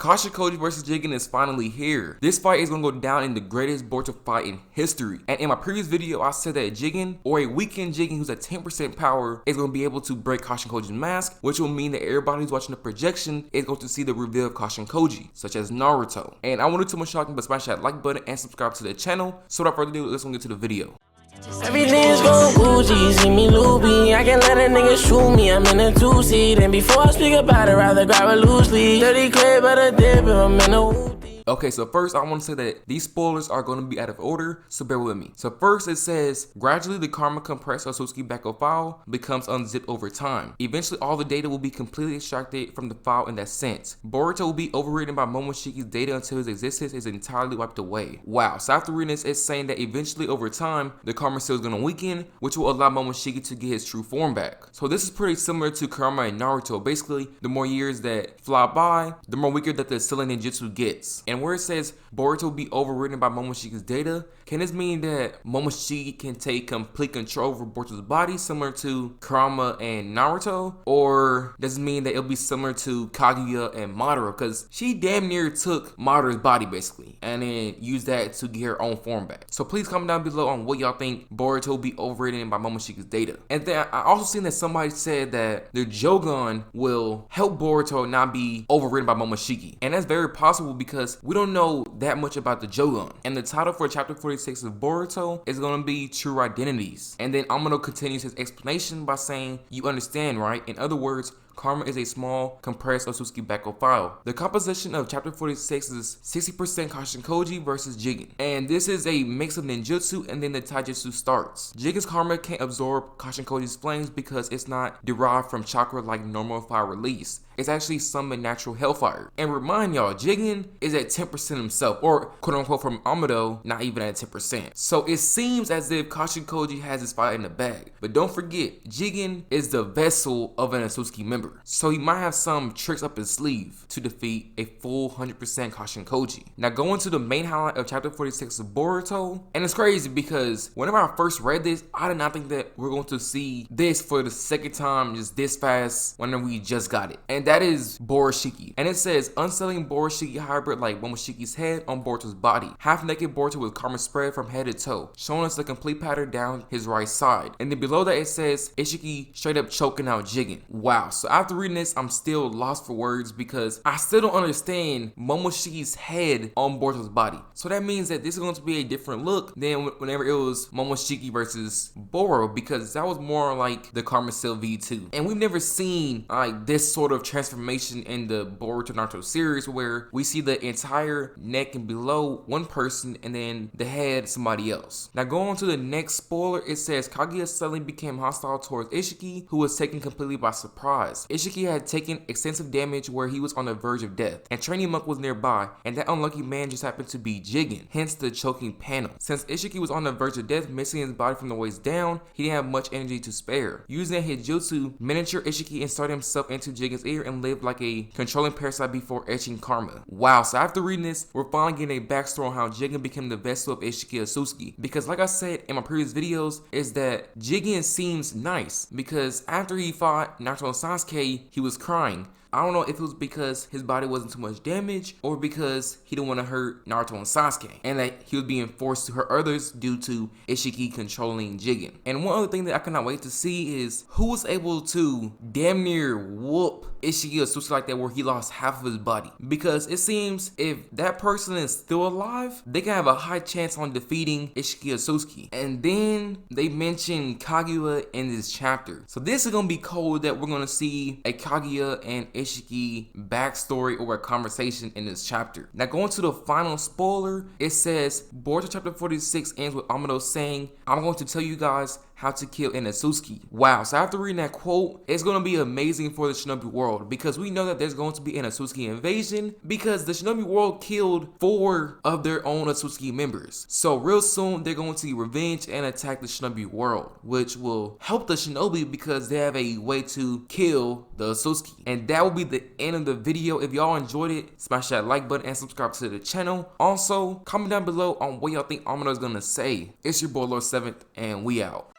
Koji versus Jigen is finally here. This fight is gonna go down in the greatest Boruto fight in history. And in my previous video, I said that Jigen, or a weakened Jigen who's at 10% power, is gonna be able to break Koji's mask, which will mean that everybody who's watching the projection is going to see the reveal of Koji, such as Naruto. And I won't do too much talking, but smash that like button and subscribe to the channel. So without further ado, let's get to the video. Everything's going Gucci, see me loopy. I can let a nigga shoot me, I'm in a two-seat. And before I speak about it, rather grab it loosely. 30 Cred, but a dip if I'm in a hoopty. Okay, so first I want to say that these spoilers are going to be out of order, so bear with me. So first it says, gradually the karma compressed Otsutsuki backup file becomes unzipped over time. Eventually all the data will be completely extracted from the file in that sense. Boruto will be overridden by Momoshiki's data until his existence is entirely wiped away. Wow, so after reading this, it's saying that eventually over time, the karma cell is going to weaken, which will allow Momoshiki to get his true form back. So this is pretty similar to Karma and Naruto. Basically, the more years that fly by, the more weaker that the Seinen ninjutsu gets. And where it says Boruto will be overridden by Momoshiki's data, can this mean that Momoshiki can take complete control over Boruto's body, similar to Kurama and Naruto? Or does it mean that it'll be similar to Kaguya and Madara? Because she damn near took Madara's body basically, and then used that to get her own form back. So please comment down below on what y'all think Boruto will be overridden by Momoshiki's data. And then I also seen that somebody said that the Jogan will help Boruto not be overridden by Momoshiki. And that's very possible because we don't know that much about the Jogan. And the title for chapter 46 of Boruto is going to be True Identities. And then Amano continues his explanation by saying, you understand, right? In other words, Karma is a small, compressed Otsutsuki backup file. The composition of chapter 46 is 60% Koji versus Jigen. And this is a mix of ninjutsu and then the taijutsu starts. Jigen's Karma can't absorb Koji's flames because it's not derived from chakra like normal fire release. It's actually summoned natural hellfire. And remind y'all, Jigen is at 10% himself, or quote unquote from Amado, not even at 10%. So it seems as if Koji has his fire in the bag. But don't forget, Jigen is the vessel of an Otsutsuki member. So he might have some tricks up his sleeve to defeat a full 100% Koji. Now going to the main highlight of chapter 46 of Boruto, and it's crazy because whenever I first read this, I did not think that we're going to see this for the second time just this fast whenever we just got it. And that is Borishiki. And it says, unsettling Borishiki hybrid like Momoshiki's head on Boruto's body. Half naked Boruto with karma spread from head to toe, showing us the complete pattern down his right side. And then below that it says, Isshiki straight up choking out Jigen. Wow, so after reading this, I'm still lost for words because I still don't understand Momoshiki's head on Boruto's body. So that means that this is going to be a different look than whenever it was Momoshiki versus Boro, because that was more like the Karma Cell V2. And we've never seen like this sort of transformation in the Boruto Naruto series where we see the entire neck and below one person and then the head somebody else. Now going on to the next spoiler, it says Kaguya suddenly became hostile towards Isshiki, who was taken completely by surprise. Isshiki had taken extensive damage where he was on the verge of death, and Training Monk was nearby, and that unlucky man just happened to be Jigen, hence the choking panel. Since Isshiki was on the verge of death, missing his body from the waist down, he didn't have much energy to spare. Using his jutsu, miniature Isshiki inserted himself into Jigen's ear and lived like a controlling parasite before etching karma. Wow, so after reading this, we're finally getting a backstory on how Jigen became the vessel of Isshiki Otsutsuki. Because like I said in my previous videos, is that Jigen seems nice because after he fought Naruto and Sasuke, he was crying. I don't know if it was because his body wasn't too much damage or because he didn't want to hurt Naruto and Sasuke, and that he was being forced to hurt others due to Isshiki controlling Jigen. And one other thing that I cannot wait to see is who was able to damn near whoop Isshiki Otsutsuki like that where he lost half of his body. Because it seems if that person is still alive, they can have a high chance on defeating Isshiki Otsutsuki. And then they mentioned Kaguya in this chapter. So this is going to be cool that we're going to see a Kaguya and Isshiki backstory or a conversation in this chapter. Now going to the final spoiler, it says Boruto chapter 46 ends with Amado saying, I'm going to tell you guys how to kill an Otsutsuki. Wow, so after reading that quote, it's going to be amazing for the Shinobi world because we know that there's going to be an Otsutsuki invasion because the Shinobi world killed 4 of their own Otsutsuki members. So real soon, they're going to revenge and attack the Shinobi world, which will help the Shinobi because they have a way to kill the Otsutsuki. And that will be the end of the video. If y'all enjoyed it, smash that like button and subscribe to the channel. Also, comment down below on what y'all think Amano is going to say. It's your boy Lord 7th, and we out.